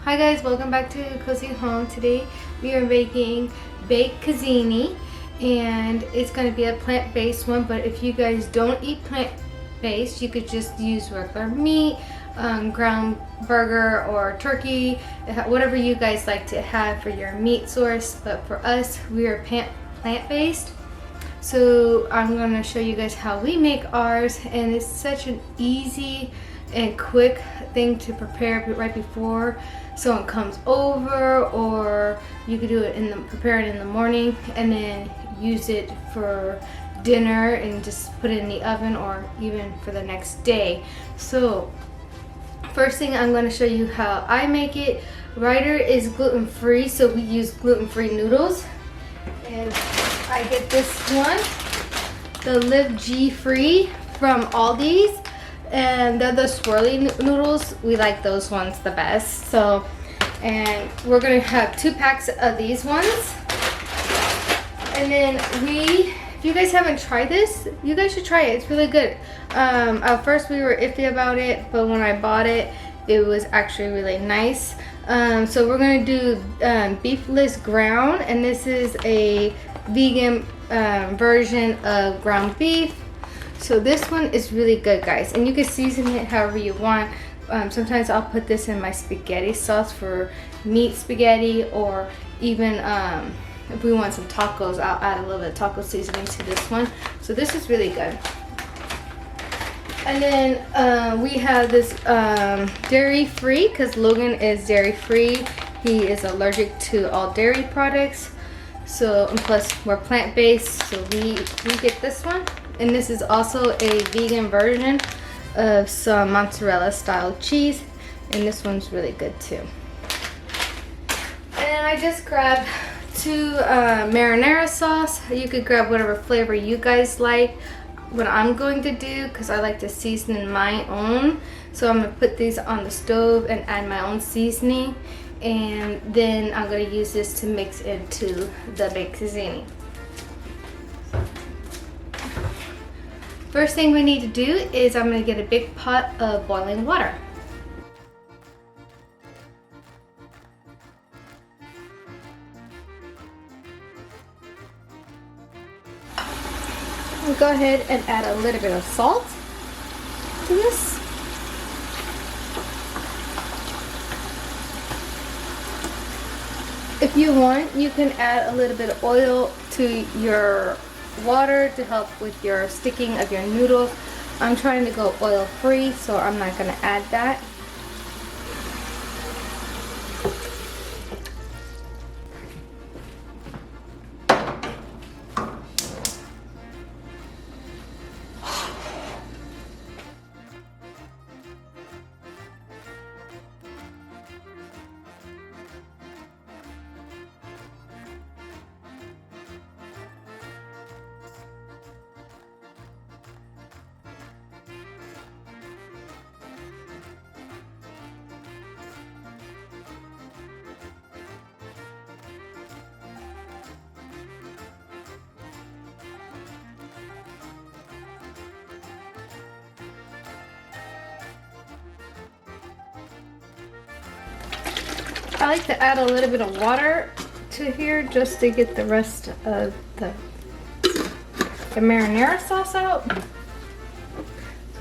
Hi guys, welcome back to Cozy Home. Today we are making baked cazzini and it's going to be a plant-based one, but if you guys don't eat plant-based, you could just use regular meat, ground burger or turkey, whatever you guys like to have for your meat source. But for us, we are plant-based. So I'm going to show you guys how we make ours, and it's such an easy and quick thing to prepare right before someone comes over, or you could do it prepare it in the morning and then use it for dinner and just put it in the oven, or even for the next day. So first thing, I'm going to show you how I make it. Ryder is gluten-free, so we use gluten-free noodles, and I get this one, the Live G Free from Aldi's. And they're the swirly noodles. We like those ones the best. So, and we're gonna have 2 packs of these ones. And then if you guys haven't tried this, you guys should try it. It's really good. At first we were iffy about it, but when I bought it, it was actually really nice. So we're gonna do beefless ground, and this is a vegan version of ground beef. So this one is really good, guys, and you can season it however you want. Sometimes I'll put this in my spaghetti sauce for meat spaghetti, or even if we want some tacos, I'll add a little bit of taco seasoning to this one. So this is really good. And then we have this dairy free, because Logan is dairy free. He is allergic to all dairy products. So, and plus we're plant-based, so we get this one. And this is also a vegan version of some mozzarella style cheese, and this one's really good too. And I just grabbed 2 marinara sauce. You could grab whatever flavor you guys like. What I'm going to do, because I like to season my own, so I'm going to put these on the stove and add my own seasoning, and then I'm going to use this to mix into the baked cazzini. First thing we need to do is I'm going to get a big pot of boiling water. We'll go ahead and add a little bit of salt to this. If you want, you can add a little bit of oil to your water to help with your sticking of your noodles. I'm trying to go oil free, so I'm not going to add that. I like to add a little bit of water to here just to get the rest of the marinara sauce out. So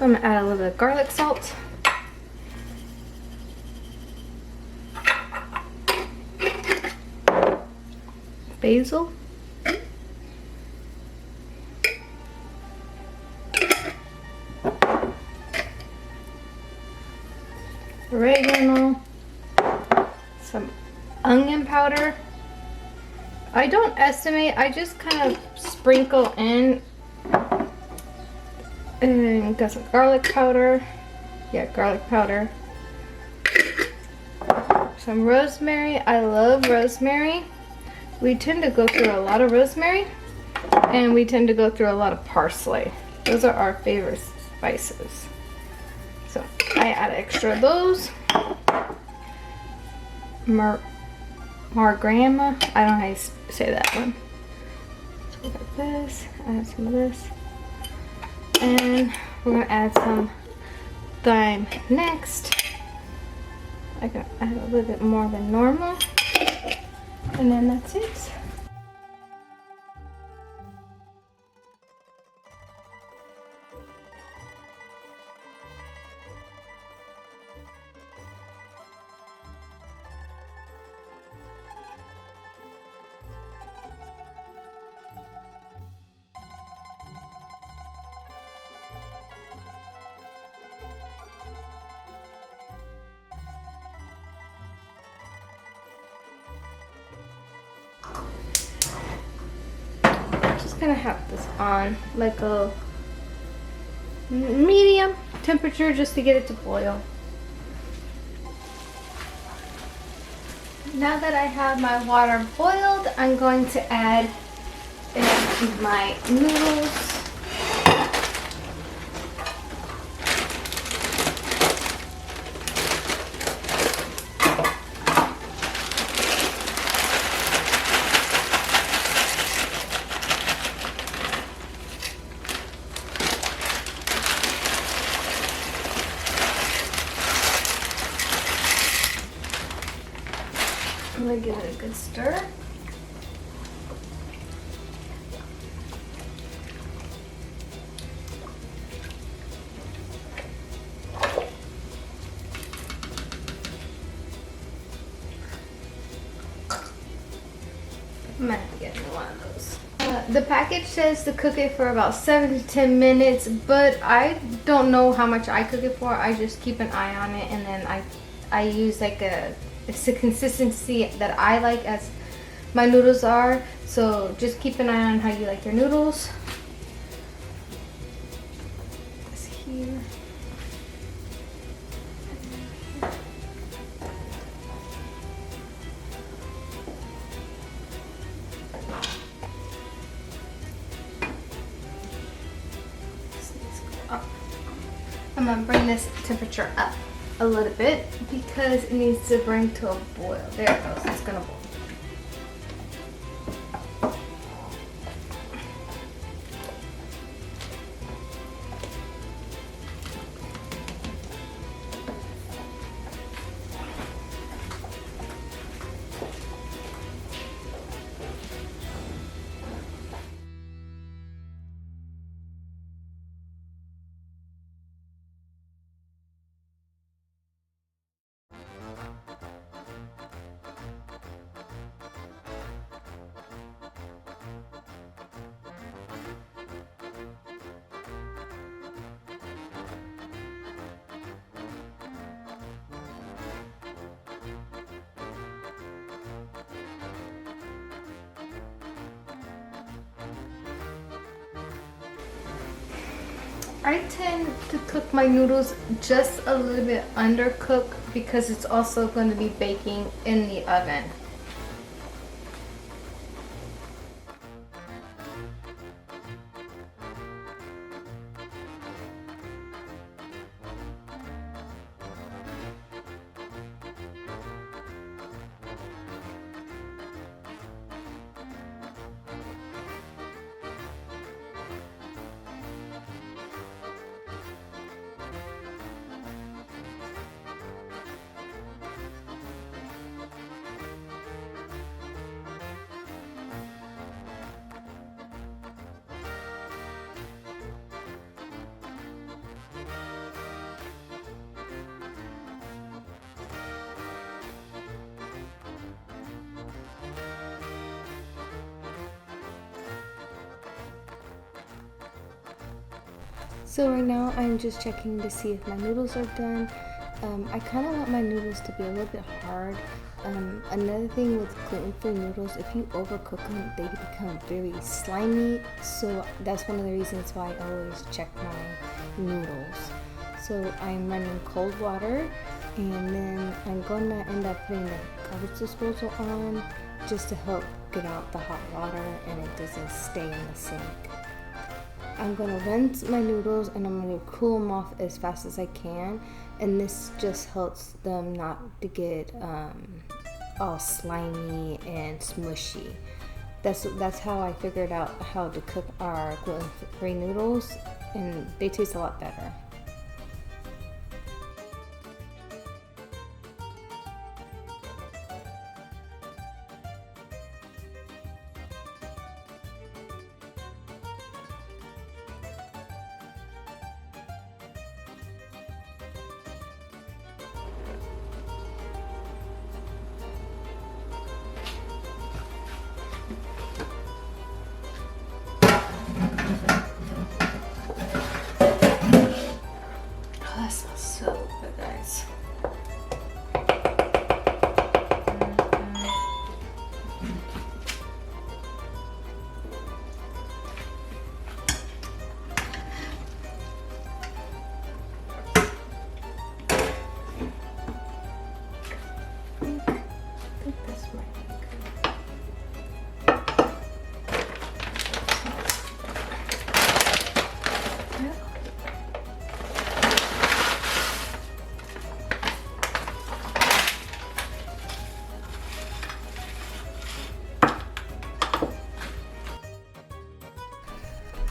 I'm going to add a little bit of garlic salt. Basil. Oregano. Some onion powder. I don't estimate, I just kind of sprinkle in. And got some garlic powder. Yeah, garlic powder. Some rosemary. I love rosemary. We tend to go through a lot of rosemary, and we tend to go through a lot of parsley. Those are our favorite spices. So I add extra of those. Margrama, I don't know how you say that one. So we got this, add some of this, and we're gonna add some thyme next. I can add a little bit more than normal, and then that's it. Just gonna have this on like a medium temperature just to get it to boil. Now that I have my water boiled, I'm going to add in my noodles. I'm gonna give it a good stir. I'm gonna have to get one of those. The package says to cook it for about 7 to 10 minutes, but I don't know how much I cook it for. I just keep an eye on it, and then I use like it's a consistency that I like as my noodles are. So just keep an eye on how you like your noodles. This here. I'm gonna bring this temperature up a little bit because it needs to bring to a boil. There it goes, it's gonna boil. I tend to cook my noodles just a little bit undercooked because it's also going to be baking in the oven. So right now I'm just checking to see if my noodles are done. I kind of want my noodles to be a little bit hard. Another thing with gluten-free noodles, if you overcook them, they become very slimy. So that's one of the reasons why I always check my noodles. So I'm running cold water, and then I'm going to end up putting the garbage disposal on just to help get out the hot water and it doesn't stay in the sink. I'm going to rinse my noodles and I'm going to cool them off as fast as I can, and this just helps them not to get all slimy and smushy. That's how I figured out how to cook our gluten-free noodles, and they taste a lot better.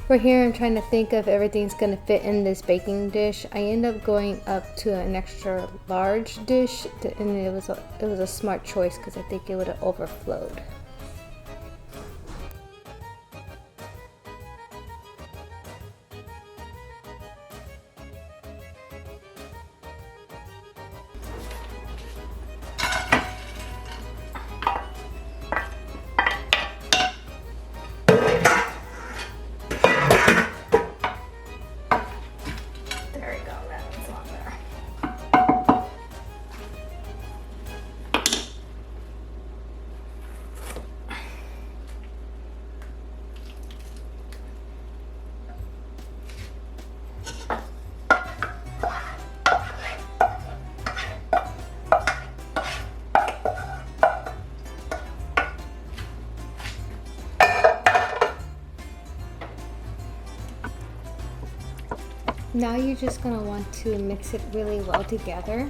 For here, I'm trying to think of everything's gonna fit in this baking dish. I end up going up to an extra large dish, and it was a smart choice because I think it would have overflowed. Now you're just gonna want to mix it really well together.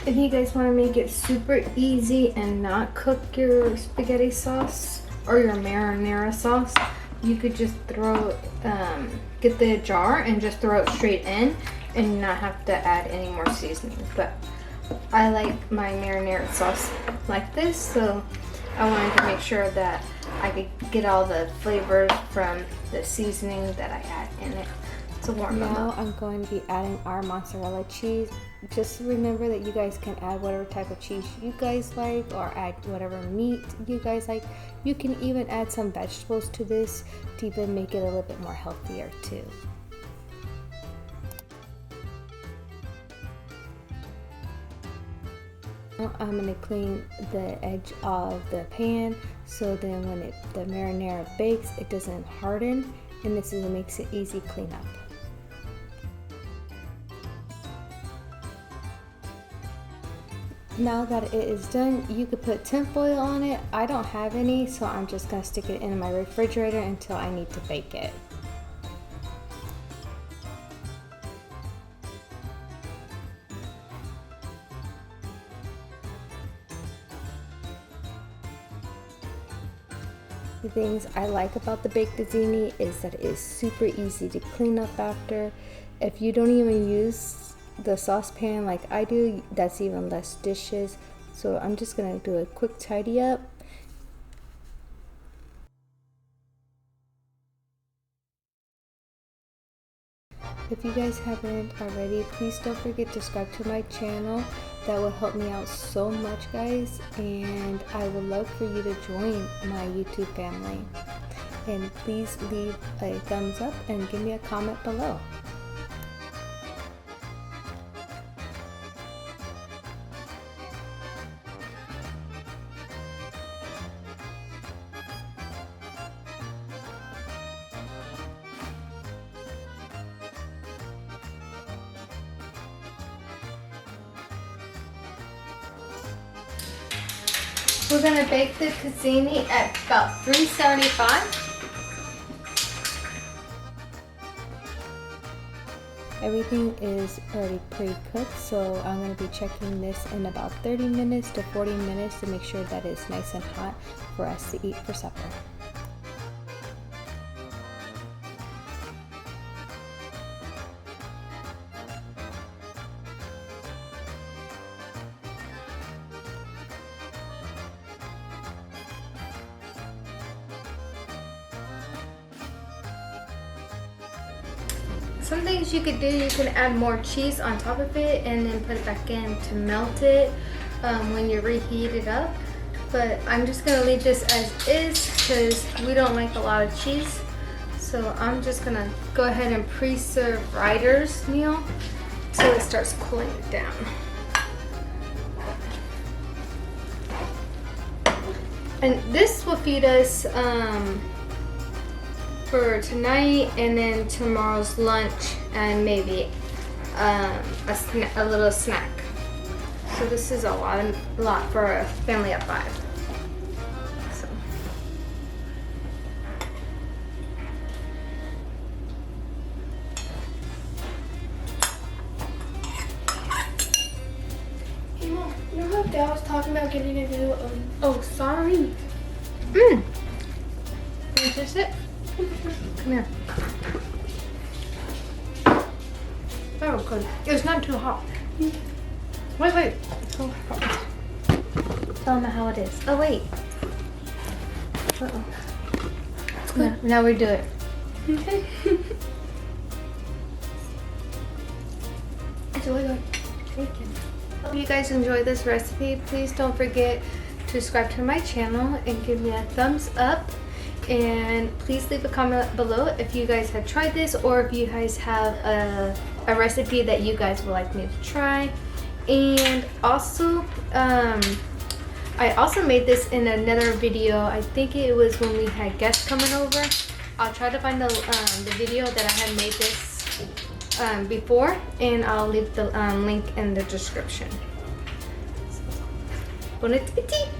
If you guys want to make it super easy and not cook your spaghetti sauce or your marinara sauce, you could just get the jar and just throw it straight in and not have to add any more seasoning. But I like my marinara sauce like this, so I wanted to make sure that I could get all the flavors from the seasoning that I add in it to warm them up. Now I'm going to be adding our mozzarella cheese. Just remember that you guys can add whatever type of cheese you guys like, or add whatever meat you guys like. You can even add some vegetables to this to even make it a little bit more healthier too. Now I'm going to clean the edge of the pan so then when the marinara bakes, it doesn't harden, and this makes it easy cleanup. Now that it is done, you could put tinfoil on it. I don't have any, so I'm just going to stick it in my refrigerator until I need to bake it. The things I like about the baked zucchini is that it is super easy to clean up after. If you don't even use the saucepan like I do, that's even less dishes. So I'm just gonna do a quick tidy up. If you guys haven't already, please don't forget to subscribe to my channel. That will help me out so much, guys, and I would love for you to join my YouTube family. And please leave a thumbs up and give me a comment below. We're gonna bake the zucchini at about 375. Everything is already pre-cooked, so I'm gonna be checking this in about 30 minutes to 40 minutes to make sure that it's nice and hot for us to eat for supper. Some things you could do, you can add more cheese on top of it and then put it back in to melt it when you reheat it up. But I'm just gonna leave this as is because we don't like a lot of cheese. So I'm just gonna go ahead and pre-serve Ryder's meal so it starts cooling it down. And this will feed us for tonight and then tomorrow's lunch and maybe a little snack. So this is a lot for a family of 5. So. Hey Mom, you know how Dad was talking about getting a new, oh sorry. Is this it? Come here. Oh, good. It's not too hot. Wait. It's so hot. Tell them how it is. Oh, wait. Uh-oh. It's good. Now we do it. Okay. It's really good. Bacon. Hope you guys enjoy this recipe. Please don't forget to subscribe to my channel and give me a thumbs up. And please leave a comment below if you guys have tried this or if you guys have a recipe that you guys would like me to try. And also, I also made this in another video. I think it was when we had guests coming over. I'll try to find the video that I had made this before, and I'll leave the link in the description. Bon appetit!